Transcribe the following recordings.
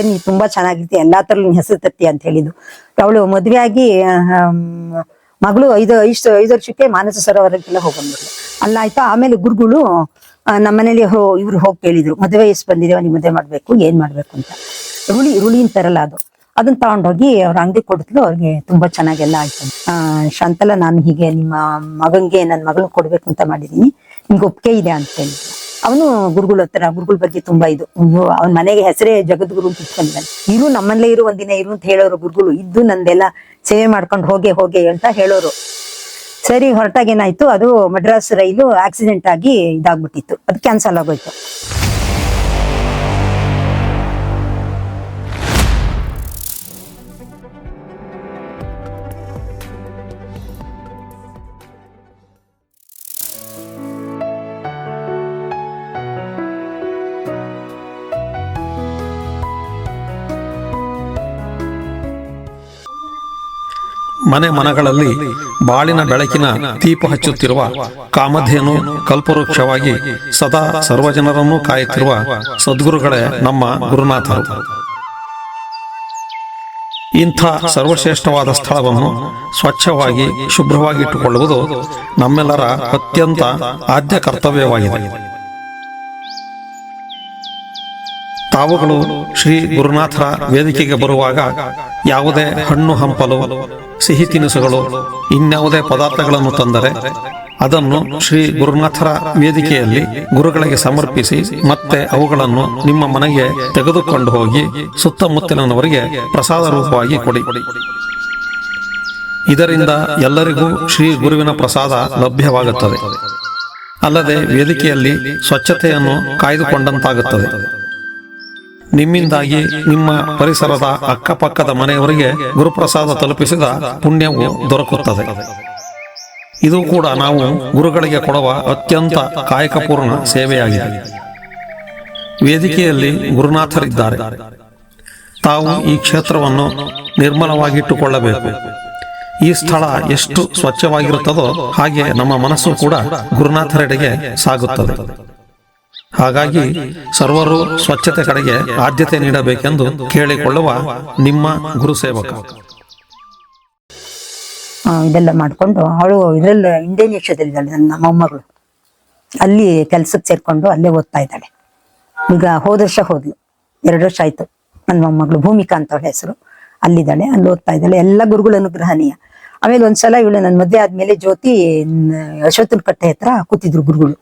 ನೀ ತುಂಬಾ ಚೆನ್ನಾಗಿರ್ತಿ, ಎಲ್ಲಾ ತರ ನೀನ್ ಹೆಸರು ತತ್ತಿ ಅಂತ ಹೇಳಿದ್ದು. ಅವಳು ಮದ್ವೆ ಆಗಿ ಮಗಳು ಐದು ವರ್ಷಕ್ಕೆ ಮಾನಸ ಸರೋವರಕ್ಕೆಲ್ಲ ಹೋಗ್ಬಂದ್ಬಿಟ್ಲು. ಅಲ್ಲಾಯ್ತು. ಆಮೇಲೆ ಗುರುಗಳು ನಮ್ಮನೇಲಿ ಇವ್ರು ಹೋಗಿ ಕೇಳಿದ್ರು, ಮದುವೆ ಎಷ್ಟು ಬಂದಿದೇವ, ನೀವು ಮದುವೆ ಮಾಡ್ಬೇಕು, ಏನ್ ಮಾಡ್ಬೇಕು ಅಂತ. ರುಳಿ ಅಂತಾರಲ್ಲ ಅದನ್ನ ತಗೊಂಡೋಗಿ ಅವ್ರ ಅಂಗಡಿ ಕೊಡಿದ್ಲು. ಅವ್ರಿಗೆ ತುಂಬಾ ಚೆನ್ನಾಗೆಲ್ಲ ಆಯ್ತು. ಶಾಂತಲ, ನಾನು ಹೀಗೆ ನಿಮ್ಮ ಮಗನ್ಗೆ ನನ್ನ ಮಗಳು ಕೊಡ್ಬೇಕು ಅಂತ ಮಾಡಿದೀನಿ, ನಿಮ್ಗೆ ಒಪ್ಪಿಗೆ ಇದೆ ಅಂತ ಹೇಳಿದ್ರು. ಅವನು ಗುರುಗಳ ಬಗ್ಗೆ ತುಂಬಾ ಇದು, ಅವ್ನ ಮನೆಗೆ ಹೆಸರೇ ಜಗದ್ಗುರು ಅಂತ ಇಟ್ಕೊಂಡಿದ್ದಾನೆ. ನಮ್ಮಲ್ಲೇ ಇರು, ಒಂದಿನ ಇರು ಅಂತ ಹೇಳೋರು ಗುರುಗಳು. ಇದ್ದು ನಂದೆಲ್ಲ ಸೇವೆ ಮಾಡ್ಕೊಂಡು ಹೋಗೆ ಅಂತ ಹೇಳೋರು. ಸರಿ, ಹೊರಟಾಗ ಏನಾಯ್ತು, ಅದು ಮಡ್ರಾಸ್ ರೈಲು ಆಕ್ಸಿಡೆಂಟ್ ಆಗಿ ಇದಾಗ್ಬಿಟ್ಟಿತ್ತು, ಅದು ಕ್ಯಾನ್ಸಲ್ ಆಗೋಯ್ತು. ಮನೆಗಳಲ್ಲಿ ಬಾಳಿನ ಬೆಳಕಿನ ದೀಪ ಹಚ್ಚುತ್ತಿರುವ ಕಾಮಧೇನು ಕಲ್ಪವೃಕ್ಷವಾಗಿ ಸದಾ ಸರ್ವಜನರನ್ನು ಕಾಯುತ್ತಿರುವ ಸದ್ಗುರುಗಳೇ ನಮ್ಮ ಗುರುನಾಥರು. ಇಂಥ ಸರ್ವಶ್ರೇಷ್ಠವಾದ ಸ್ಥಳವನ್ನು ಸ್ವಚ್ಛವಾಗಿ ಶುಭ್ರವಾಗಿಟ್ಟುಕೊಳ್ಳುವುದು ನಮ್ಮೆಲ್ಲರ ಅತ್ಯಂತ ಆದ್ಯ ಕರ್ತವ್ಯವಾಗಿದೆ. ತಾವುಗಳು ಶ್ರೀ ಗುರುನಾಥರ ವೇದಿಕೆಗೆ ಬರುವಾಗ ಯಾವುದೇ ಹಣ್ಣು ಹಂಪಲು, ಸಿಹಿ ತಿನಿಸುಗಳು, ಇನ್ಯಾವುದೇ ಪದಾರ್ಥಗಳನ್ನು ತಂದರೆ ಅದನ್ನು ಶ್ರೀ ಗುರುನಾಥರ ವೇದಿಕೆಯಲ್ಲಿ ಗುರುಗಳಿಗೆ ಸಮರ್ಪಿಸಿ ಮತ್ತೆ ಅವುಗಳನ್ನು ನಿಮ್ಮ ಮನೆಗೆ ತೆಗೆದುಕೊಂಡು ಹೋಗಿ ಸುತ್ತಮುತ್ತಲಿನವರಿಗೆ ಪ್ರಸಾದ ರೂಪವಾಗಿ ಕೊಡಿ. ಇದರಿಂದ ಎಲ್ಲರಿಗೂ ಶ್ರೀ ಗುರುವಿನ ಪ್ರಸಾದ ಲಭ್ಯವಾಗುತ್ತದೆ. ಅಲ್ಲದೆ ವೇದಿಕೆಯಲ್ಲಿ ಸ್ವಚ್ಛತೆಯನ್ನು ಕಾಯ್ದುಕೊಂಡಂತಾಗುತ್ತದೆ. ನಿಮ್ಮಿಂದಾಗಿ ನಿಮ್ಮ ಪರಿಸರದ ಅಕ್ಕಪಕ್ಕದ ಮನೆಯವರಿಗೆ ಗುರುಪ್ರಸಾದ ತಲುಪಿಸಿದ ಪುಣ್ಯವು ದೊರಕುತ್ತದೆ. ಇದು ಕೂಡ ನಾವು ಗುರುಗಳಿಗೆ ಕೊಡುವ ಅತ್ಯಂತ ಕಾಯಕಪೂರ್ಣ ಸೇವೆಯಾಗಿದೆ. ವೇದಿಕೆಯಲ್ಲಿ ಗುರುನಾಥರಿದ್ದಾರೆ. ತಾವು ಈ ಕ್ಷೇತ್ರವನ್ನು ನಿರ್ಮಲವಾಗಿಟ್ಟುಕೊಳ್ಳಬೇಕು. ಈ ಸ್ಥಳ ಎಷ್ಟು ಸ್ವಚ್ಛವಾಗಿರುತ್ತದೋ ಹಾಗೆ ನಮ್ಮ ಮನಸ್ಸು ಕೂಡ ಗುರುನಾಥರೆಡೆಗೆ ಸಾಗುತ್ತದೆ. ಹಾಗಾಗಿ ಸರ್ವರು ಸ್ವಚ್ಛತೆ ಕಡೆಗೆ ಆದ್ಯತೆ ನೀಡಬೇಕೆಂದು ಕೇಳಿಕೊಳ್ಳುವ ನಿಮ್ಮ ಗುರು ಸೇವಕ. ಇದೆಲ್ಲ ಮಾಡ್ಕೊಂಡು ಅವಳು ಇದರಲ್ಲಿ ಇಂಡಿಯನ್ ಯಕ್ಷದಲ್ಲಿದ್ದಾಳೆ. ನನ್ನ ಮೊಮ್ಮಗಳು ಅಲ್ಲಿ ಕೆಲ್ಸಕ್ಕೆ ಸೇರ್ಕೊಂಡು ಅಲ್ಲೇ ಓದ್ತಾ ಇದ್ದಾಳೆ. ಈಗ ಹೋದ ವರ್ಷ ಹೋದ್ಲು, 2 ವರ್ಷ ಆಯ್ತು. ನನ್ನ ಮೊಮ್ಮಗಳು ಭೂಮಿಕಾ ಅಂತ ಅವಳ ಹೆಸರು. ಅಲ್ಲಿದ್ದಾಳೆ, ಅಲ್ಲಿ ಓದ್ತಾ ಇದ್ದಾಳೆ. ಎಲ್ಲ ಗುರುಗಳ ಅನುಗ್ರಹನೀಯ. ಆಮೇಲೆ ಒಂದ್ಸಲ ಇವಳು ನನ್ನ ಮದುವೆ ಆದ್ಮೇಲೆ ಜ್ಯೋತಿ ಅಶ್ವತ್ಥನ ಕಟ್ಟೆ ಹತ್ರ ಕೂತಿದ್ರು ಗುರುಗಳು.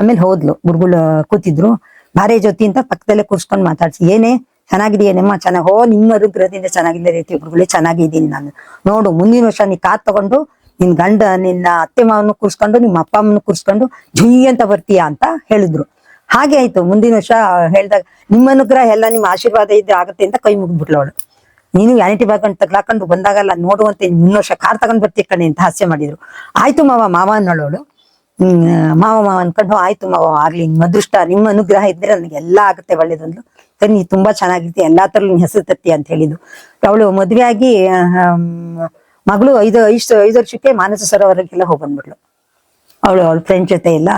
ಆಮೇಲೆ ಹೋದ್ಲು, ಗುರುಗಳು ಕೂತಿದ್ರು. ಭಾರೇ ಜ್ಯೋತಿ ಅಂತ ಪಕ್ಕದಲ್ಲೇ ಕೂರ್ಸ್ಕೊಂಡು ಮಾತಾಡ್ಸಿ, ಏನೇ ಚೆನ್ನಾಗಿದೆಯೇನಮ್ಮ, ಚೆನ್ನಾಗಿ ನಿಮ್ಮ ಅನುಗ್ರಹದಿಂದ ಚೆನ್ನಾಗಿದ್ದ ರೀತಿ ಗುರುಗಳೇ, ಚೆನ್ನಾಗಿದ್ದೀನಿ ನಾನು. ನೋಡು, ಮುಂದಿನ ವರ್ಷ ನೀ ಕಾರ್ ತಗೊಂಡು ನಿನ್ ಗಂಡ, ನಿನ್ನ ಅತ್ತೆ ಮಾವನು ಕೂರ್ಸ್ಕೊಂಡು, ನಿಮ್ಮ ಅಪ್ಪ ಅಮ್ಮನ ಕೂರ್ಸ್ಕೊಂಡು ಜುಯ್ ಅಂತ ಬರ್ತೀಯಾ ಅಂತ ಹೇಳಿದ್ರು. ಹಾಗೆ ಆಯ್ತು. ಮುಂದಿನ ವರ್ಷ ಹೇಳ್ದಾಗ, ನಿಮ್ಮ ಅನುಗ್ರಹ ಎಲ್ಲ ನಿಮ್ಮ ಆಶೀರ್ವಾದ ಇದ್ರೆ ಆಗುತ್ತೆ ಅಂತ ಕೈ ಮುಗಿದ್ಬಿಟ್ಲು ಅವಳು. ನೀನು ವ್ಯಾನಿಟಿ ಬ್ಯಾಗ್ ತಗ್ಲಾಕೊಂಡು ಬಂದಾಗಲ್ಲ ನೋಡುವಂತೆ ಮುಂದಿನ ವರ್ಷ ಕಾರ್ ತಗೊಂಡ್ ಬರ್ತೀವಿ ಕಣೆ ಅಂತ ಹಾಸ್ಯ ಮಾಡಿದ್ರು. ಆಯ್ತು ಮಾವ ಅನ್ನೋಳು. ಮಾವ ಅನ್ಕೊಂಡು, ಆಯ್ತು ಮಾವ ಆಗ್ಲಿ, ನಿಮ್ಮ ಅದೃಷ್ಟ, ನಿಮ್ಮ ಅನುಗ್ರಹ ಇದ್ರೆ ನನಗೆ ಎಲ್ಲ ಆಗುತ್ತೆ ಒಳ್ಳೇದೊಂದು. ನೀ ತುಂಬಾ ಚೆನ್ನಾಗಿರ್ತಿ, ಎಲ್ಲಾ ತರ ನೀನ್ ಹೆಸರು ತತ್ತಿ ಅಂತ ಹೇಳಿದ್ದು. ಅವಳು ಮದ್ವೆ ಆಗಿ ಮಗಳು ಐದು ವರ್ಷಕ್ಕೆ ಮಾನಸ ಸರೋವರಕ್ಕೆಲ್ಲ ಹೋಗ್ಬಂದ್ಬಿಟ್ಲು. ಅವಳ ಫ್ರೆಂಡ್ ಜೊತೆ ಎಲ್ಲ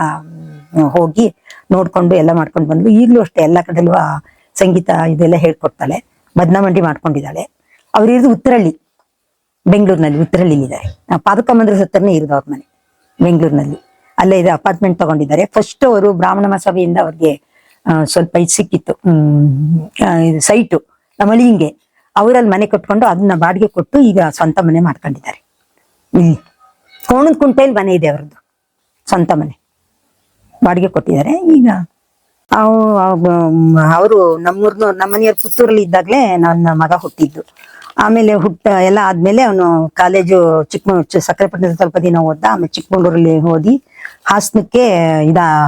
ಹೋಗಿ ನೋಡ್ಕೊಂಡು ಎಲ್ಲ ಮಾಡ್ಕೊಂಡು ಬಂದ್ಲು. ಈಗ್ಲೂ ಅಷ್ಟೇ ಎಲ್ಲ ಕಡೆಲ್ವಾ ಸಂಗೀತ ಇದೆಲ್ಲ ಹೇಳ್ಕೊಡ್ತಾಳೆ. ಬದ್ನಮಂಡಿ ಮಾಡ್ಕೊಂಡಿದ್ದಾಳೆ. ಅವ್ರು ಇರೋದು ಉತ್ತರಳ್ಳಿ, ಬೆಂಗಳೂರಿನಲ್ಲಿ ಉತ್ತರಳ್ಳಿಲಿದ್ದಾರೆ. ಪಾದಕ ಮಂದಿರ ಹತ್ರನೇ ಇರೋದು ಅವ್ರ ಮನೆ ಬೆಂಗಳೂರಿನಲ್ಲಿ. ಅಲ್ಲೇ ಇದೆ, ಅಪಾರ್ಟ್ಮೆಂಟ್ ತಗೊಂಡಿದ್ದಾರೆ. ಫಸ್ಟ್ ಅವರು ಬ್ರಾಹ್ಮಣ ಸಭೆಯಿಂದ ಅವ್ರಿಗೆ ಸ್ವಲ್ಪ ಇದು ಸಿಕ್ಕಿತ್ತು, ಸೈಟು ನಮ್ಮ ಅಳಿಯಂಗೆ. ಅವರಲ್ಲಿ ಮನೆ ಕಟ್ಕೊಂಡು ಅದನ್ನ ಬಾಡಿಗೆ ಕೊಟ್ಟು ಈಗ ಸ್ವಂತ ಮನೆ ಮಾಡ್ಕೊಂಡಿದ್ದಾರೆ. ಇಲ್ಲಿ ಕೋಣದ ಕುಂಟೆಯಲ್ಲಿ ಮನೆ ಇದೆ ಅವ್ರದ್ದು, ಸ್ವಂತ ಮನೆ ಬಾಡಿಗೆ ಕೊಟ್ಟಿದ್ದಾರೆ. ಈಗ ಅವರು ನಮ್ಮನೆಯವ್ರ ಪುತ್ತೂರಲ್ಲಿ ಇದ್ದಾಗಲೇ ನನ್ನ ಮಗ ಹುಟ್ಟಿದ್ದು. ಆಮೇಲೆ ಎಲ್ಲ ಆದ್ಮೇಲೆ ಅವನು ಕಾಲೇಜು ಸಕ್ಕರೆಪಟ್ಟಣದಲ್ಲಿ ಸ್ವಲ್ಪ ದಿನ ಓದ್ದ. ಆಮೇಲೆ ಚಿಕ್ಕಮಗಳೂರಲ್ಲಿ ಓದಿ ಹಾಸನಕ್ಕೆ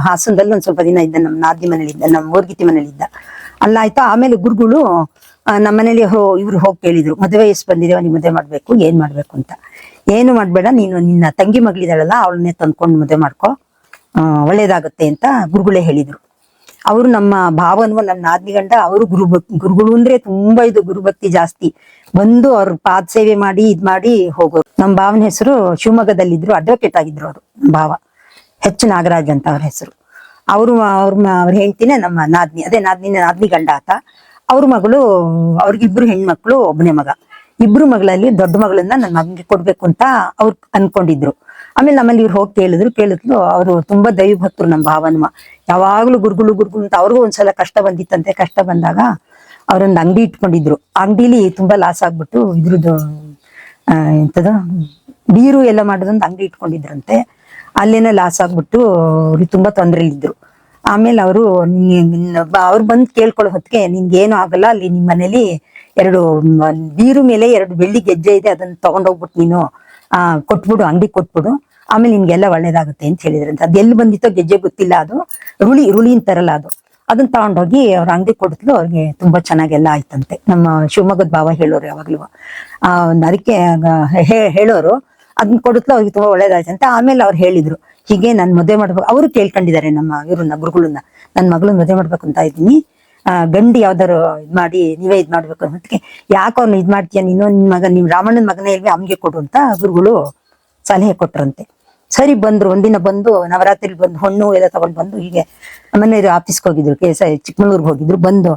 ಹಾಸನದಲ್ಲಿ ಒಂದ್ ಸ್ವಲ್ಪ ದಿನ ಇದ್ದ. ನಮ್ಮ ನಾದ್ನಿ ಮನೇಲಿ ಇದ್ದ, ನಮ್ಮ ಊರ್ಗಿತಿ ಮನೇಲಿ ಇದ್ದ. ಅಲ್ಲಾಯ್ತು. ಆಮೇಲೆ ಗುರುಗಳು ನಮ್ಮನೇಲಿ ಇವ್ರು ಹೋಗಿ ಕೇಳಿದ್ರು, ಮದುವೆ ಎಷ್ಟು ಬಂದಿದೇವ, ನೀವು ಮದುವೆ ಮಾಡ್ಬೇಕು, ಏನ್ ಮಾಡ್ಬೇಕು ಅಂತ. ಏನು ಮಾಡ್ಬೇಡ, ನೀನು ನಿನ್ನ ತಂಗಿ ಮಗಳಿದಾಳಲ್ಲ ಅವಳನ್ನೇ ತಂದ್ಕೊಂಡು ಮದುವೆ ಮಾಡ್ಕೊ, ಒಳ್ಳೇದಾಗುತ್ತೆ ಅಂತ ಗುರುಗಳೇ ಹೇಳಿದ್ರು. ಅವರು ನಮ್ಮ ಭಾವನು, ನನ್ನ ನಾದ್ನಿ ಗಂಡ, ಅವರು ಗುರುಗಳು ಅಂದ್ರೆ ತುಂಬಾ ಇದು ಗುರುಭಕ್ತಿ ಜಾಸ್ತಿ. ಬಂದು ಅವ್ರ ಪಾದ ಸೇವೆ ಮಾಡಿ ಇದ್ ಮಾಡಿ ಹೋಗೋರು. ನಮ್ಮ ಭಾವನ ಹೆಸರು ಶಿವಮೊಗ್ಗದಲ್ಲಿದ್ರು, ಅಡ್ವೊಕೇಟ್ ಆಗಿದ್ರು ಅವರು. ನಮ್ಮ ಭಾವ ಹೆಚ್ಚು ನಾಗರಾಜ್ ಅಂತ ಅವ್ರ ಹೆಸರು. ಅವ್ರ ಹೆಂಡ್ತಿನೇ ನಮ್ಮ ನಾದ್ನಿ, ಅದೇ ನಾದ್ನಿ ಗಂಡ ಆತ. ಅವ್ರ ಮಗಳು, ಅವ್ರಿಗಿಬ್ರು ಹೆಣ್ಮಕ್ಳು, ಒಬ್ಬನೇ ಮಗ. ಇಬ್ರು ಮಗಳಲ್ಲಿ ದೊಡ್ಡ ಮಗಳನ್ನ ನನ್ನ ಮಗನಿಗೆ ಕೊಡ್ಬೇಕು ಅಂತ ಅವ್ರು ಅನ್ಕೊಂಡಿದ್ರು. ಆಮೇಲೆ ನಮ್ಮಲ್ಲಿ ಇವ್ರು ಹೋಗಿ ಕೇಳಿದ್ಲು. ಅವರು ತುಂಬಾ ದೈವಭಕ್ತರು ನಮ್ಮ ಭಾವನ್ಮ. ಯಾವಾಗ್ಲೂ ಗುರುಗಳು ಅಂತ ಅವ್ರಿಗೂ ಒಂದ್ಸಲ ಕಷ್ಟ ಬಂದಿತ್ತಂತೆ. ಕಷ್ಟ ಬಂದಾಗ ಅವ್ರೊಂದು ಅಂಗಡಿ ಇಟ್ಕೊಂಡಿದ್ರು. ಅಂಗಡಿಲಿ ತುಂಬಾ ಲಾಸ್ ಆಗ್ಬಿಟ್ಟು ಇದ್ರದ್ದು ಎಂತದ ಬೀರು ಎಲ್ಲ ಮಾಡೋದೊಂದು ಅಂಗಡಿ ಇಟ್ಕೊಂಡಿದ್ರಂತೆ. ಅಲ್ಲೇನೋ ಲಾಸ್ ಆಗ್ಬಿಟ್ಟು ಅವ್ರಿಗೆ ತುಂಬಾ ತೊಂದ್ರೆಲಿದ್ರು. ಆಮೇಲೆ ಅವ್ರು ಬಂದು ಕೇಳ್ಕೊಳ್ಳೋ ಹೊತ್ತಿಗೆ ನಿನ್ಗೇನು ಆಗಲ್ಲ, ಅಲ್ಲಿ ನಿಮ್ಮ ಮನೇಲಿ 2 ಬೀರು ಮೇಲೆ 2 ಬೆಳ್ಳಿ ಗೆಜ್ಜೆ ಇದೆ, ಅದನ್ನ ತಗೊಂಡೋಗ್ಬಿಟ್ಟು ನೀನು ಕೊಟ್ಬಿಡು, ಅಂಗಡಿ ಕೊಟ್ಬಿಡು, ಆಮೇಲೆ ನಿನ್ಗೆಲ್ಲ ಒಳ್ಳೇದಾಗುತ್ತೆ ಅಂತ ಹೇಳಿದ್ರಂತೆ. ಅದೆಲ್ಲಿ ಬಂದಿತ್ತೋ ಗೆಜ್ಜೆ ಗೊತ್ತಿಲ್ಲ, ಅದು ರುಳಿ ಅಂತಾರಲ್ಲ ಅದನ್ನ ತಗೊಂಡೋಗಿ ಅವ್ರ ಅಂಗಡಿ ಕೊಡಿದ್ಲು. ಅವ್ರಿಗೆ ತುಂಬಾ ಚೆನ್ನಾಗೆಲ್ಲ ಆಯ್ತಂತೆ. ನಮ್ಮ ಶಿವಮೊಗ್ಗದ ಭಾವ ಹೇಳೋರು ಯಾವಾಗ್ಲೂ ಅದಕ್ಕೆ ಹೇಳೋರು. ಅದನ್ನ ಕೊಡಿದ್ಲು, ಅವ್ರಿಗೆ ತುಂಬಾ ಒಳ್ಳೇದಾಯ್ತಂತೆ. ಆಮೇಲೆ ಅವ್ರು ಹೇಳಿದ್ರು, ಹೀಗೆ ನನ್ ಮದುವೆ ಮಾಡ್ಬೇಕು. ಅವರು ಕೇಳ್ಕೊಂಡಿದ್ದಾರೆ ಇವ್ರನ್ನ ಗುರುಗಳನ್ನ, ನನ್ ಮಗಳನ್ನ ಮದುವೆ ಮಾಡ್ಬೇಕು ಅಂತ ಇದ್ದೀನಿ, ಗಂಡಿ ಯಾವ್ದಾರು ಮಾಡಿ ನೀವೇ ಮಾಡ್ಬೇಕು ಅನ್ನೋದಕ್ಕೆ, ಯಾಕೆ ಅವ್ನ ಮಾಡ್ತೀಯ ನೀನು, ನಿಮ್ ರಾಮಣ್ಣನ ಮಗನೇ ಇಲ್ವೇ, ಅವ್ನಿಗೆ ಕೊಡು ಅಂತ ಗುರುಗಳು ಸಲಹೆ ಕೊಟ್ರಂತೆ. ಸರಿ ಬಂದ್ರು. ಒಂದಿನ ಬಂದು ನವರಾತ್ರಿ ಬಂದು ಹಣ್ಣು ಎಲ್ಲ ತಗೊಂಡ್ ಬಂದು ಹೀಗೆ ಮನೆಯವರು ಆಫೀಸ್ಗೆ ಹೋಗಿದ್ರು, ಚಿಕ್ಕಮಂಗ್ಳೂರ್ಗೆ ಹೋಗಿದ್ರು. ಬಂದು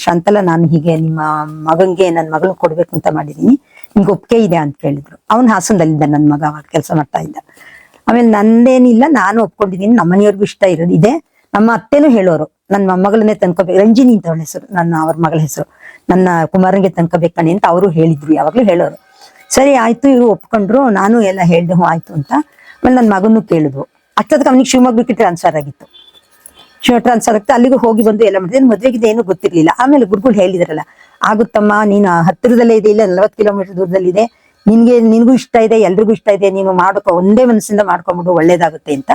ಶಾಂತಲಾ, ನಾನು ಹೀಗೆ ನಿಮ್ಮ ಮಗನ್ಗೆ ನನ್ನ ಮಗಳನ್ನ ಕೊಡ್ಬೇಕು ಅಂತ ಮಾಡಿದೀನಿ, ನಿಮ್ಗೆ ಒಪ್ಪಿಗೆ ಇದೆ ಅಂತ ಕೇಳಿದ್ರು. ಅವ್ನು ಹಾಸನದಲ್ಲಿದ್ದ, ನನ್ನ ಮಗ ಅವಾಗ ಕೆಲಸ ಮಾಡ್ತಾ ಇದ್ದ. ಆಮೇಲೆ ನಂದೇನಿಲ್ಲ, ನಾನು ಒಪ್ಕೊಂಡಿದ್ದೀನಿ, ನಮ್ಮ ಮನೆಯವ್ರಿಗೂ ಇಷ್ಟ ಇದೆ. ನಮ್ಮ ಅತ್ತೆನೂ ಹೇಳೋರು, ನನ್ನ ಮೊಮ್ಮಗಳನ್ನೇ ತಂದ್ಕೋಬೇಕು, ರಂಜಿನಿ ಅಂತ ಅವಳ ಹೆಸರು, ಅವ್ರ ಮಗಳ ಹೆಸರು, ನನ್ನ ಕುಮಾರನಿಗೆ ತಂದ್ಕೋಬೇಕಣಿ ಅಂತ ಅವರು ಹೇಳಿದ್ರು, ಯಾವಾಗ್ಲೂ ಹೇಳೋರು. ಸರಿ ಆಯ್ತು, ಇವ್ರು ಒಪ್ಕೊಂಡ್ರು. ನಾನು ಎಲ್ಲ ಹೇಳ್ದೆ ಹ್ಞೂ ಆಯ್ತು ಅಂತ. ಆಮೇಲೆ ನನ್ನ ಮಗನ್ನು ಕೇಳಿದ್ವು. ಅಷ್ಟೊತ್ತಿಗೆ ಅವನಿಗೆ ಶಿವಮೊಗ್ಗಕ್ಕೆ ಟ್ರಾನ್ಸ್ಫರ್ ಆಗಿತ್ತು. ಟ್ರಾನ್ಸ್ಫರ್ ಆಗ್ತಾ ಅಲ್ಲಿಗೂ ಹೋಗಿ ಬಂದು ಎಲ್ಲ ಮಾಡಿದ್ರೆ ಮದ್ವೆಗಿದೆ ಏನು ಗೊತ್ತಿರ್ಲಿಲ್ಲ. ಆಮೇಲೆ ಗುರುಗಳು ಹೇಳಿದ್ರಲ್ಲ, ಆಗುತ್ತಮ್ಮ, ನೀನು ಹತ್ತಿರದಲ್ಲೇ ಇದೆ, ಇಲ್ಲ 40 ಕಿಲೋಮೀಟರ್ ದೂರದಲ್ಲಿದೆ, ನಿನ್ಗೂ ಇಷ್ಟ ಇದೆ, ಎಲ್ರಿಗೂ ಇಷ್ಟ ಇದೆ, ನೀನು ಮಾಡ್ಕೊ, ಒಂದೇ ಮನಸ್ಸಿಂದ ಮಾಡ್ಕೊಂಬಿಡು, ಒಳ್ಳೇದಾಗುತ್ತೆ ಅಂತ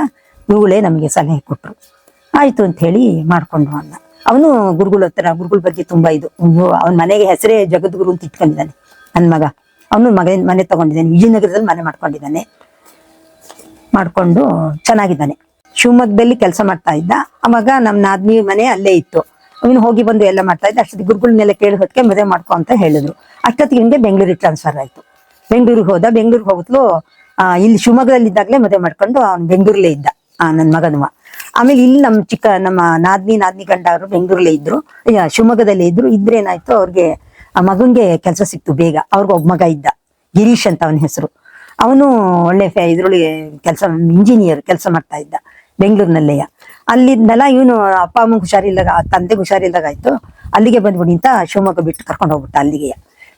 ಗುರುಗಳೇ ನಮಗೆ ಸಲಹೆ ಕೊಟ್ರು. ಆಯ್ತು ಅಂತ ಹೇಳಿ ಮಾಡ್ಕೊಂಡ್ರು ಅನ್ನ. ಅವನು ಗುರುಗಳ ಬಗ್ಗೆ ತುಂಬಾ ಅವನ ಮನೆಗೆ ಹೆಸರೇ ಜಗದ್ಗುರು ಅಂತ ಇಟ್ಕೊಂಡಿದ್ದಾನೆ ನನ್ನ ಮಗ. ಅವನು ಮನೆ ತಗೊಂಡಿದ್ದಾನೆ, ವಿಜಯನಗರದಲ್ಲಿ ಮನೆ ಮಾಡ್ಕೊಂಡಿದ್ದಾನೆ. ಮಾಡ್ಕೊಂಡು ಚೆನ್ನಾಗಿದ್ದಾನೆ. ಶಿವಮೊಗ್ಗದಲ್ಲಿ ಕೆಲಸ ಮಾಡ್ತಾ ಇದ್ದ. ಅವಾಗ ನಮ್ಮ ನಾದ್ನಿ ಮನೆ ಅಲ್ಲೇ ಇತ್ತು. ಅವನು ಹೋಗಿ ಬಂದು ಎಲ್ಲ ಮಾಡ್ತಾ ಇದ್ದ. ಅಷ್ಟೊತ್ತಿಗೆ ಗುರುಗಳನ್ನೆಲ್ಲ ಕೇಳಿ ಹೊತ್ತಿಗೆ ಮದುವೆ ಮಾಡ್ಕೊ ಅಂತ ಹೇಳಿದ್ರು. ಅಷ್ಟೊತ್ತಿಗೆ ನಿಮಗೆ ಬೆಂಗಳೂರಿಗೆ ಟ್ರಾನ್ಸ್ಫರ್ ಆಯ್ತು. ಬೆಂಗಳೂರಿಗೆ ಹೋಗ್ಲು ಇಲ್ಲಿ ಶಿವಮೊಗ್ಗದಲ್ಲಿ ಇದ್ದಾಗಲೇ ಮದುವೆ ಮಾಡ್ಕೊಂಡು ಅವ್ನು ಬೆಂಗಳೂರಲ್ಲೇ ಇದ್ದ ನನ್ನ ಮಗನುವ. ಆಮೇಲೆ ಇಲ್ಲಿ ನಮ್ಮ ನಾದ್ನಿ ಗಂಡ ಅವರು ಬೆಂಗಳೂರಲ್ಲೇ ಇದ್ರು, ಶಿವಮೊಗ್ಗದಲ್ಲೇ ಇದ್ರು. ಇದ್ರೇನಾಯ್ತು, ಅವ್ರಿಗೆ ಆ ಮಗನ್ಗೆ ಕೆಲಸ ಸಿಕ್ತು ಬೇಗ. ಅವ್ರಿಗೆ ಒಬ್ಬ ಮಗ ಇದ್ದ, ಗಿರೀಶ್ ಅಂತ ಅವನ ಹೆಸರು. ಅವನು ಒಳ್ಳೆ ಇದ್ರೊಳಗೆ ಇಂಜಿನಿಯರ್ ಕೆಲಸ ಮಾಡ್ತಾ ಇದ್ದ ಬೆಂಗಳೂರಿನಲ್ಲೇ. ಅಲ್ಲಿದ್ನೆಲ್ಲ ಇವನು ಅಪ್ಪ ಅಮ್ಮಂಗೆ ಹುಷಾರಿಲ್ದಾಗ, ತಂದೆಗೆ ಹುಷಾರಿಲ್ದಾಗ ಆಯ್ತು, ಅಲ್ಲಿಗೆ ಬಂದ್ಬಿಡಿ ಅಂತ ಶಿವಮೊಗ್ಗ ಬಿಟ್ಟು ಕರ್ಕೊಂಡು ಹೋಗ್ಬಿಟ್ಟ ಅಲ್ಲಿಗೆ.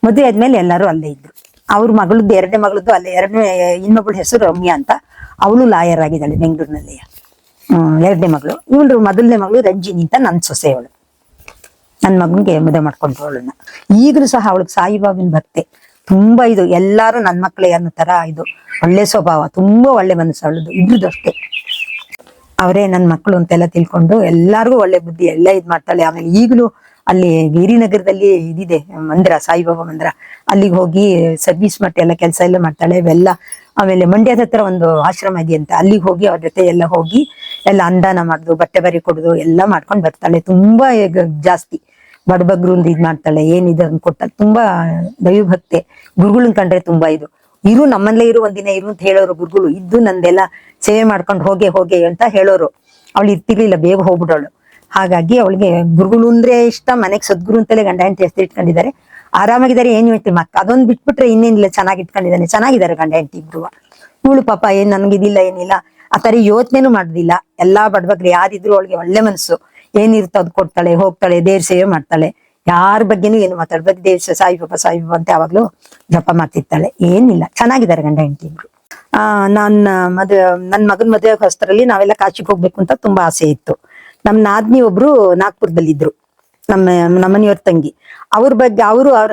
ಮದುವೆ ಆದ್ಮೇಲೆ ಎಲ್ಲರೂ ಅಲ್ಲೇ ಇದ್ರು. ಅವ್ರ ಮಗಳದ್ದು, 2ನೇ ಮಗಳದ್ದು ಅಲ್ಲೇ. ಇನ್ನೊಬ್ಬಳ ಹೆಸರು ರಮ್ಯಾ ಅಂತ, ಅವಳು ಲಾಯರ್ ಆಗಿದ್ದಾಳೆ ಬೆಂಗಳೂರಿನಲ್ಲಿ. 2ನೇ ಮಗಳು. ಇವಳು 1ನೇ ಮಗಳು ರಂಜಿನಿ ಅಂತ ನನ್ನ ಸೊಸೆಯವಳು. ನನ್ನ ಮಗನಿಗೆ ಮದುವೆ ಮಾಡ್ಕೊಂಡ್ರು ಅವಳನ್ನ. ಈಗಲೂ ಸಹ ಅವಳಿಗೆ ಸಾಯಿಬಾಬಿನ ಭಕ್ತೆ ತುಂಬಾ. ಎಲ್ಲಾರು ನನ್ನ ಮಕ್ಕಳೇ ಅನ್ನೋ ತರ ಒಳ್ಳೆ ಸ್ವಭಾವ, ತುಂಬಾ ಒಳ್ಳೆ ಮನಸ್ಸು ಅವಳದು. ಇಬ್ರದ್ದು ಅಷ್ಟೇ, ಅವರೇ ನನ್ನ ಮಕ್ಕಳು ಅಂತೆಲ್ಲ ತಿಳ್ಕೊಂಡು ಎಲ್ಲಾರ್ಗು ಒಳ್ಳೆ ಬುದ್ಧಿ ಎಲ್ಲ ಮಾಡ್ತಾಳೆ. ಆಮೇಲೆ ಈಗಲೂ ಅಲ್ಲಿ ಗಿರಿನಗರದಲ್ಲಿ ಇದಿದೆ ಮಂದಿರ, ಸಾಯಿಬಾಬಾ ಮಂದಿರ, ಅಲ್ಲಿಗೆ ಹೋಗಿ ಸರ್ವಿಸ್ ಮಾಡಿ ಎಲ್ಲ ಕೆಲಸ ಎಲ್ಲ ಮಾಡ್ತಾಳೆ ಇವೆಲ್ಲ. ಆಮೇಲೆ ಮಂಡ್ಯದ ಹತ್ರ ಒಂದು ಆಶ್ರಮ ಇದೆಯಂತೆ, ಅಲ್ಲಿಗೆ ಹೋಗಿ ಅವ್ರ ಜೊತೆ ಎಲ್ಲ ಹೋಗಿ ಎಲ್ಲ ಅನುದಾನ ಮಾಡುದು, ಬಟ್ಟೆ ಬರಿ ಕೊಡುದು ಎಲ್ಲ ಮಾಡ್ಕೊಂಡು ಬರ್ತಾಳೆ. ತುಂಬಾ ಜಾಸ್ತಿ ಬಡಬಗ್ರು ಮಾಡ್ತಾಳೆ. ಏನಿದೆ ಅದನ್ನ ಕೊಟ್ಟಾಗ ತುಂಬಾ ದೈವಭಕ್ತೆ. ಗುರುಗಳನ್ನ ಕಂಡ್ರೆ ತುಂಬಾ ನಮ್ಮಲ್ಲೇ ಒಂದಿನ ಇರು ಅಂತ ಹೇಳೋರು ಗುರುಗಳು. ನಂದೆಲ್ಲ ಸೇವೆ ಮಾಡ್ಕೊಂಡು ಹೋಗೆ ಅಂತ ಹೇಳೋರು. ಅವಳು ಇರ್ತಿರ್ಲಿಲ್ಲ, ಬೇಗ ಹೋಗ್ಬಿಡೋಳು. ಹಾಗಾಗಿ ಅವಳಿಗೆ ಗುರುಗಳು ಅಂದ್ರೆ ಇಷ್ಟ. ಮನೆಗೆ ಸದ್ಗುರು ಅಂತಲೇ ಗಂಡ ಹೆಂಡತಿ ಹೆಸರು ಇಟ್ಕೊಂಡಿದ್ದಾರೆ. ಆರಾಮಾಗಿದ್ದಾರೆ, ಏನು ಹೇಳ್ತೀವಿ ಅದೊಂದು ಬಿಟ್ಬಿಟ್ರೆ ಇನ್ನೇನಿಲ್ಲ, ಚೆನ್ನಾಗಿದ್ದಾರೆ ಗಂಡ ಹೆಂಡತಿ ಇಬ್ರು. ಇವಳು ಪಾಪ ನನ್ಗಿದಿಲ್ಲ ಏನಿಲ್ಲ ಆ ತರ ಯೋಚನೆನೂ ಮಾಡುದಿಲ್ಲ. ಎಲ್ಲಾ ಬಡಬಗ್ರು ಯಾರಿದ್ರು ಅವಳಿಗೆ ಒಳ್ಳೆ ಮನಸ್ಸು. ಏನಿರುತ್ತೋ ಅದ್ ಕೊಡ್ತಾಳೆ, ಹೋಗ್ತಾಳೆ, ದೇವ್ರ ಸೇವೆ ಮಾಡ್ತಾಳೆ. ಯಾರ ಬಗ್ಗೆನೂ ಏನು ಮಾತಾಡ್ಬೇಕು, ದೇವ್ರ ಸಾಯಿಬಾಬಾ ಅಂತ ಯಾವಾಗ್ಲೂ ಜಪ ಮಾಡ್ತಿರ್ತಾಳೆ. ಏನಿಲ್ಲ, ಚೆನ್ನಾಗಿದ್ದಾರೆ ಗಂಡ ಹೆಂಡತಿ ಇಬ್ರು. ನನ್ ಮಗನ ಮದುವೆ ಹೊಸ್ತರಲ್ಲಿ ನಾವೆಲ್ಲ ಕಾಶಿಗೆ ಹೋಗ್ಬೇಕು ಅಂತ ತುಂಬಾ ಆಸೆ ಇತ್ತು. ನಮ್ ನಾದ್ನಿ ಒಬ್ರು ನಾಗ್ಪುರದಲ್ಲಿದ್ರು, ನಮ್ಮನೆಯವ್ರ ತಂಗಿ. ಅವ್ರ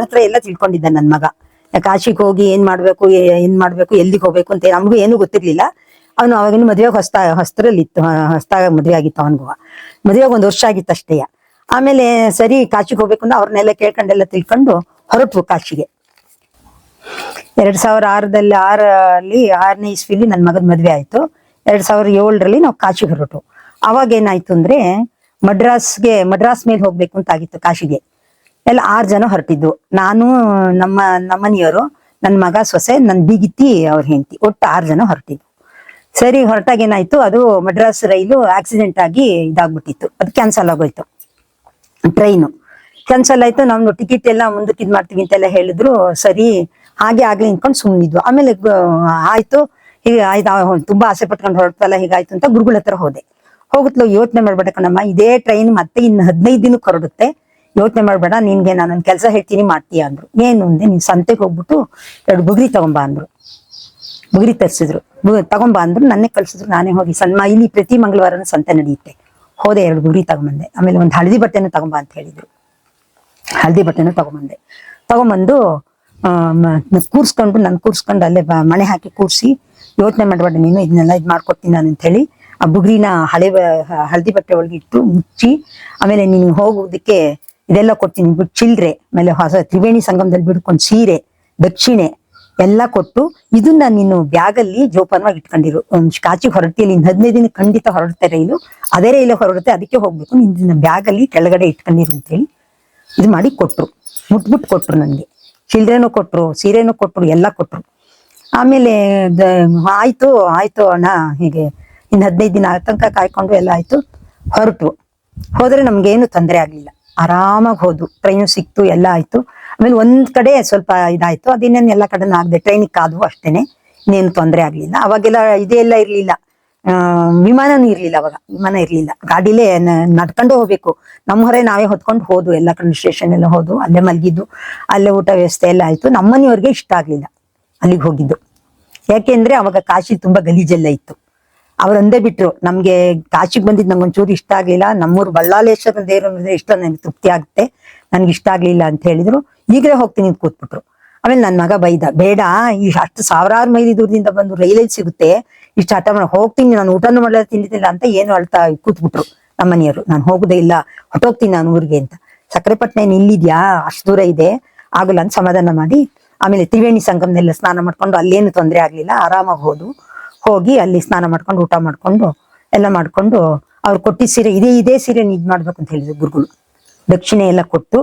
ಹತ್ರ ಎಲ್ಲ ತಿಳ್ಕೊಂಡಿದ್ದ ನನ್ ಮಗ. ಕಾಶಿಗೆ ಹೋಗಿ ಏನ್ ಮಾಡ್ಬೇಕು, ಎಲ್ಲಿಗೆ ಹೋಗ್ಬೇಕು ಅಂತ ನಮಗೂ ಏನು ಗೊತ್ತಿರ್ಲಿಲ್ಲ. ಅವನು ಅವಾಗಿನ ಮದುವೆಗೆ ಹೊಸ್ತರಲ್ಲಿತ್ತು, ಹೊಸ್ತಾಗ ಮದುವೆ ಆಗಿತ್ತು. ಅವನಿಗೂ ಮದುವೆಗೆ 1 ವರ್ಷ ಆಗಿತ್ತು ಅಷ್ಟೇ. ಆಮೇಲೆ ಸರಿ ಕಾಶಿಗೆ ಹೋಗ್ಬೇಕು ಅಂತ ಅವ್ರನ್ನೆಲ್ಲ ಕೇಳ್ಕೊಂಡೆಲ್ಲ ತಿಳ್ಕೊಂಡು ಹೊರಟ್ವು ಕಾಶಿಗೆ. 2006ರಲ್ಲಿ 6ನೇ ಇಸ್ವಿಲಿ ನನ್ನ ಮಗನ ಮದ್ವೆ ಆಯ್ತು. 2007ರಲ್ಲಿ ನಾವು ಕಾಶಿಗೆ ಹೊರಟು. ಅವಾಗ ಏನಾಯ್ತು ಅಂದ್ರೆ ಮಡ್ರಾಸ್ ಮೇಲೆ ಹೋಗ್ಬೇಕು ಅಂತ ಆಗಿತ್ತು ಕಾಶಿಗೆ. ಎಲ್ಲ 6 ಜನ ಹೊರಟಿದ್ವು. ನಾನು, ನಮ್ಮನೆಯವರು, ನನ್ನ ಮಗ, ಸೊಸೆ, ನನ್ನ ಬೀಗಿತ್ತಿ, ಅವ್ರ ಹೆಂಡತಿ, ಒಟ್ಟು 6 ಜನ ಹೊರಟಿದ್ವು. ಸರಿ ಹೊರಟಾಗ ಏನಾಯ್ತು, ಅದು ಮಡ್ರಾಸ್ ರೈಲು ಆಕ್ಸಿಡೆಂಟ್ ಆಗಿ ಇದಾಗ್ಬಿಟ್ಟಿತ್ತು. ಅದು ಕ್ಯಾನ್ಸಲ್ ಆಗೋಯ್ತು. ಟ್ರೈನು ಕ್ಯಾನ್ಸಲ್ ಆಯ್ತು. ನಾವು ಟಿಕೆಟ್ ಎಲ್ಲ ಮುಂದಕ್ಕೆ ಇದ್ ಮಾಡ್ತೀವಿ ಅಂತೆಲ್ಲ ಹೇಳಿದ್ರು. ಸರಿ ಹಾಗೆ ಆಗ್ಲಿ ಅನ್ಕೊಂಡು ಸುಮ್ಮನಿದ್ವು. ಆಮೇಲೆ ಆಯ್ತು ಹೀಗೆ ಆಯ್ತು, ತುಂಬಾ ಆಸೆ ಪಟ್ಕೊಂಡು ಹೊರಡ್ತಲ್ಲ, ಹೀಗಾಯ್ತು ಅಂತ ಗುರುಗಳ ಹತ್ರ ಹೋದೆ. ಹೋಗುತ್ತಲೋ ಯೋಚನೆ ಮಾಡ್ಬೇಡ ಕಣಮ್ಮ, ಇದೇ ಟ್ರೈನ್ ಮತ್ತೆ ಇನ್ನು 15 ದಿನಕ್ಕೆ ಹೊರಡುತ್ತೆ, ಯೋಚನೆ ಮಾಡ್ಬೇಡ, ನಿನ್ಗೆ ನಾನೊಂದು ಕೆಲಸ ಹೇಳ್ತೀನಿ ಮಾಡ್ತೀಯ ಅಂದ್ರು. ಏನು ಅಂದೆ, ನೀನ್ ಸಂತೆಗೆ ಹೋಗ್ಬಿಟ್ಟು 2 ಬುಗುರಿ ತಗೊಂಬಾ ಅಂದ್ರು. ಬುಗುರಿ ತರಿಸಿದ್ರು, ತಗೊಂಬಾ ಅಂದ್ರು. ನನ್ನೇ ಕಳ್ಸಿದ್ರು. ನಾನೇ ಹೋಗಿ ಇಲ್ಲಿ ಪ್ರತಿ ಮಂಗಳವಾರನ ಸಂತೆ ನಡೆಯುತ್ತೆ, ಹೋದೆ. 2 ಬುಗುರಿ ತಗೊಂಬಂದೆ. ಆಮೇಲೆ ಒಂದು ಹಳದಿ ಬಟ್ಟೆನೂ ತಗೊಂಬಾ ಅಂತ ಹೇಳಿದ್ರು. ಹಳದಿ ಬಟ್ಟೆನೂ ತಗೊಂಬಂದು ಕೂರ್ಸ್ಕೊಂಡು ಅಲ್ಲೇ ಮಣೆ ಹಾಕಿ ಕೂರ್ಸಿ, ಯೋಚನೆ ಮಾಡ್ಬೇಡ ನೀನು, ಇದನ್ನೆಲ್ಲ ಮಾಡ್ಕೊಡ್ತೀನಿ ನಾನು ಅಂತ ಹೇಳಿ ಆ ಬುಗ್ರಿನ ಹಳದಿ ಬಟ್ಟೆ ಒಳಗೆ ಇಟ್ಟು ಮುಚ್ಚಿ, ಆಮೇಲೆ ನೀನು ಹೋಗೋದಕ್ಕೆ ಇದೆಲ್ಲ ಕೊಡ್ತೀನಿ ಬಿಟ್ಟು ಚಿಲ್ರೆ, ಆಮೇಲೆ ಹೊಸ ತ್ರಿವೇಣಿ ಸಂಗಮದಲ್ಲಿ ಬಿಡ್ಕೊಂಡು ಸೀರೆ, ದಕ್ಷಿಣೆ ಎಲ್ಲ ಕೊಟ್ಟು, ಇದನ್ನ ನೀನು ಬ್ಯಾಗಲ್ಲಿ ಜೋಪಾನವಾಗಿ ಇಟ್ಕೊಂಡಿರು. ಕಾಚಿಗೆ ಹೊರಟಿಯಲ್ಲಿ 15 ದಿನ ಖಂಡಿತ ಹೊರಡುತ್ತೆ ರೈಲು, ಅದೇ ರೈಲು ಹೊರಡುತ್ತೆ, ಅದಕ್ಕೆ ಹೋಗ್ಬೇಕು, ನಿನ್ನ ಬ್ಯಾಗಲ್ಲಿ ಕೆಳಗಡೆ ಇಟ್ಕೊಂಡಿರು ಅಂತೇಳಿ ಇದು ಮಾಡಿ ಕೊಟ್ರು. ಮುಟ್ಬಿಟ್ಟು ಕೊಟ್ರು ನನಗೆ. ಚಿಲ್ಡ್ರೇನು ಕೊಟ್ರು, ಸೀರೆನೂ ಕೊಟ್ರು, ಎಲ್ಲ ಕೊಟ್ರು. ಆಮೇಲೆ ಆಯ್ತು ಅಣ್ಣ, ಹೀಗೆ ಇನ್ನು 15 ದಿನ ತನಕ ಕಾಯ್ಕೊಂಡು ಎಲ್ಲ ಆಯ್ತು. ಹೋದ್ರೆ ನಮ್ಗೇನು ತೊಂದರೆ ಆಗ್ಲಿಲ್ಲ, ಆರಾಮಾಗಿ ಹೋದ್ವು. ಟ್ರೈನು ಸಿಕ್ತು, ಎಲ್ಲ ಆಯ್ತು. ಆಮೇಲೆ ಒಂದ್ ಕಡೆ ಸ್ವಲ್ಪ ಇದಾಯ್ತು, ಅದಿನ್ನೇನು ಎಲ್ಲ ಕಡೆನೂ ಆಗದೆ ಟ್ರೈನಿಗೆ ಕಾದ್ವು ಅಷ್ಟೇನೆ, ಇನ್ನೇನು ತೊಂದರೆ ಆಗ್ಲಿಲ್ಲ. ಅವಾಗೆಲ್ಲ ಇದೆಲ್ಲ ಇರ್ಲಿಲ್ಲ, ವಿಮಾನನೂ ಇರ್ಲಿಲ್ಲ. ಅವಾಗ ವಿಮಾನ ಇರ್ಲಿಲ್ಲ, ಗಾಡಿಲೇ ನಡ್ಕೊಂಡು ಹೋಗ್ಬೇಕು. ನಮ್ಮ ಹೊರೆ ನಾವೇ ಹೊತ್ಕೊಂಡು ಹೋದ್ವು, ಎಲ್ಲ ಕಡೆ ಸ್ಟೇಷನ್ ಎಲ್ಲ ಹೋದ್ವು, ಅಲ್ಲೇ ಮಲಗಿದ್ದು, ಅಲ್ಲೇ ಊಟ ವ್ಯವಸ್ಥೆ ಎಲ್ಲ ಆಯ್ತು. ನಮ್ಮನೆಯವ್ರಿಗೆ ಇಷ್ಟ ಆಗ್ಲಿಲ್ಲ ಅಲ್ಲಿಗೆ ಹೋಗಿದ್ದು. ಯಾಕೆಂದ್ರೆ ಅವಾಗ ಕಾಶಿ ತುಂಬಾ ಗಲೀಜೆಲ್ಲ ಇತ್ತು. ಅವ್ರು ಅಂದೇ ಬಿಟ್ರು, ನಮ್ಗೆ ಕಾಶಿಗೆ ಬಂದಿದ್ದು ನಂಗೊಂಚೂರು ಇಷ್ಟ ಆಗ್ಲಿಲ್ಲ, ನಮ್ಮೂರು ಬಳ್ಳಾಲೇಶ್ವರ ದೇವ್ರ ಇಷ್ಟ ನನಗೆ ತೃಪ್ತಿ ಆಗುತ್ತೆ, ನನ್ಗೆ ಇಷ್ಟ ಆಗ್ಲಿಲ್ಲ ಅಂತ ಹೇಳಿದ್ರು. ಈಗಲೇ ಹೋಗ್ತೀನಿ ಅಂತ ಕೂತ್ಬಿಟ್ರು. ಆಮೇಲೆ ನನ್ನ ಮಗ ಬೈದ, ಬೇಡ, ಅಷ್ಟು ಸಾವಿರಾರು ಮೈಲಿ ದೂರದಿಂದ ಬಂದು ರೈಲಲ್ಲಿ ಸಿಗುತ್ತೆ, ಇಷ್ಟು ಹಠ ಮಾಡಿ ಹೋಗ್ತೀನಿ, ನಾನು ಊಟನೂ ಮಾಡಲ್ಲ ತಿಂದಿದ್ದಿಲ್ಲ ಅಂತ ಏನು ಅಳ್ತಾ ಕೂತ್ಬಿಟ್ರು ನಮ್ಮನೆಯವರು. ನಾನು ಹೋಗುದೇ ಇಲ್ಲ, ಹೊಟ್ಟೋಗ್ತೀನಿ ನಾನು ಊರಿಗೆ ಅಂತ. ಸಕ್ಕರೆಪಟ್ಟಣ ಏನು ಇಲ್ಲಿದ್ಯಾ, ಅಷ್ಟು ದೂರ ಇದೆ, ಆಗಲ್ಲ ಅಂತ ಸಮಾಧಾನ ಮಾಡಿ, ಆಮೇಲೆ ತ್ರಿವೇಣಿ ಸಂಗಮನೆಲ್ಲ ಸ್ನಾನ ಮಾಡ್ಕೊಂಡು, ಅಲ್ಲೇನು ತೊಂದರೆ ಆಗ್ಲಿಲ್ಲ, ಆರಾಮಾಗಿ ಹೋಗಿ ಅಲ್ಲಿ ಸ್ನಾನ ಮಾಡ್ಕೊಂಡು ಊಟ ಮಾಡ್ಕೊಂಡು ಎಲ್ಲ ಮಾಡ್ಕೊಂಡು, ಅವ್ರು ಕೊಟ್ಟಿದ್ದ ಸೀರೆ ಇದೇ ಸೀರೆ ಇದ್ ಮಾಡ್ಬೇಕು ಅಂತ ಹೇಳಿದ್ರು ಗುರುಗಳು. ದಕ್ಷಿಣೆ ಎಲ್ಲ ಕೊಟ್ಟು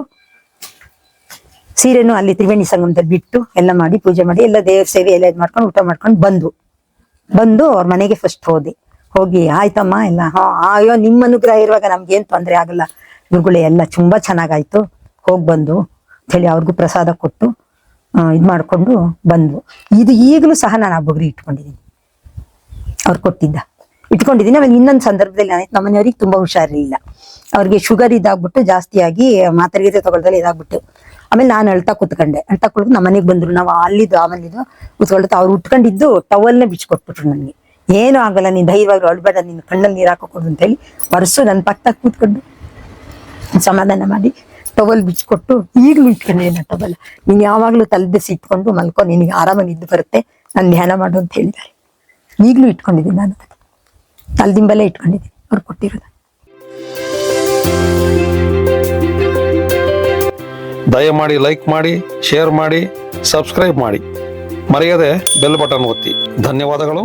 ಸೀರೆನು ಅಲ್ಲಿ ತ್ರಿವೇಣಿ ಸಂಗಮದಲ್ಲಿ ಬಿಟ್ಟು ಎಲ್ಲ ಮಾಡಿ ಪೂಜೆ ಮಾಡಿ ಎಲ್ಲ ದೇವ್ರ ಸೇವೆ ಎಲ್ಲ ಇದ್ ಮಾಡ್ಕೊಂಡು ಊಟ ಮಾಡ್ಕೊಂಡು ಬಂದು ಅವ್ರ ಮನೆಗೆ ಫಸ್ಟ್ ಹೋಗಿ ಆಯ್ತಮ್ಮ ಎಲ್ಲ, ಅಯ್ಯೋ ನಿಮ್ಮ ಅನುಗ್ರಹ ಇರುವಾಗ ನಮ್ಗೇನ್ ತೊಂದರೆ ಆಗಲ್ಲ ಗುರುಗಳೇ, ಎಲ್ಲ ತುಂಬಾ ಚೆನ್ನಾಗಾಯ್ತು, ಬಂದು ಅಂತ ಹೇಳಿ ಅವ್ರಿಗೂ ಪ್ರಸಾದ ಕೊಟ್ಟು ಇದ್ ಮಾಡ್ಕೊಂಡು ಬಂದ್ವು. ಇದು ಈಗಲೂ ಸಹ ನಾನು ಆ ಬುಗುರಿ ಇಟ್ಕೊಂಡಿದ್ದೀನಿ, ಅವ್ರು ಇಟ್ಕೊಂಡಿದ್ದೀನಿ. ಆಮೇಲೆ ಇನ್ನೊಂದು ಸಂದರ್ಭದಲ್ಲಿ ಏನಾಯ್ತು, ನಮ್ಮ ಮನೆಯವ್ರಿಗೆ ತುಂಬಾ ಹುಷಾರಿರ್ಲಿಲ್ಲ, ಅವ್ರಿಗೆ ಶುಗರ್ ಇದಾಗ್ಬಿಟ್ಟು ಜಾಸ್ತಿಯಾಗಿ ಮಾತ್ರೆ ತಗೊಳ್ದಲ್ಲಿ ಇದಾಗ್ಬಿಟ್ಟು. ಆಮೇಲೆ ನಾನು ಅಳ್ತಾ ಕೂತ್ಕೊಂಡೆ. ನಮ್ಮ ಮನೆಗೆ ಬಂದ್ರು, ನಾವು ಆಮೇಲೆ ಕೂತ್ಕೊಳ್ತಾ ಅವ್ರು ಉಟ್ಕೊಂಡಿದ್ದು ಟವಲ್ನೇ ಬಿಚ್ಕೊಟ್ಬಿಟ್ರು ನನಗೆ. ಏನೂ ಆಗಲ್ಲ, ನೀನ್ ಧೈರ್ಯವಾಗಿ ಅಳ್ಬೇಡ, ನಿನ್ನ ಕಣ್ಣಲ್ಲಿ ನೀರು ಹಾಕೋಕೊಡು ಅಂತ ಹೇಳಿ ವರ್ಷು ನನ್ನ ಪಕ್ಕದಾಗ ಕೂತ್ಕೊಂಡು ಸಮಾಧಾನ ಮಾಡಿ ಟವಲ್ ಬಿಚ್ಕೊಟ್ಟು ಈಗಲೂ ಇಟ್ಕೊಂಡಿದ್ದೀನಿ ಆ ಟವಲ್. ನೀನ್ ಯಾವಾಗ್ಲೂ ತಲೆದೆಸಿ ಇಟ್ಕೊಂಡು ಮಲ್ಕೊ, ನಿನಗೆ ಆರಾಮಾಗಿ ನಿದ್ದು ಬರುತ್ತೆ, ನಾನು ಧ್ಯಾನ ಮಾಡು ಅಂತ ಹೇಳಿದ್ದಾರೆ. ಈಗಲೂ ಇಟ್ಕೊಂಡಿದ್ದೀನಿ, ನಾನು ತಲೆದಿಂಬಲ್ಲೇ ಇಟ್ಕೊಂಡಿದ್ದೀನಿ ಅವ್ರು ಕೊಟ್ಟಿರೋದು. ದಯಮಾಡಿ ಲೈಕ್ ಮಾಡಿ, ಶೇರ್ ಮಾಡಿ, ಸಬ್ಸ್ಕ್ರೈಬ್ ಮಾಡಿ, ಮರೆಯದೆ ಬೆಲ್ ಬಟನ್ ಒತ್ತಿ. ಧನ್ಯವಾದಗಳು.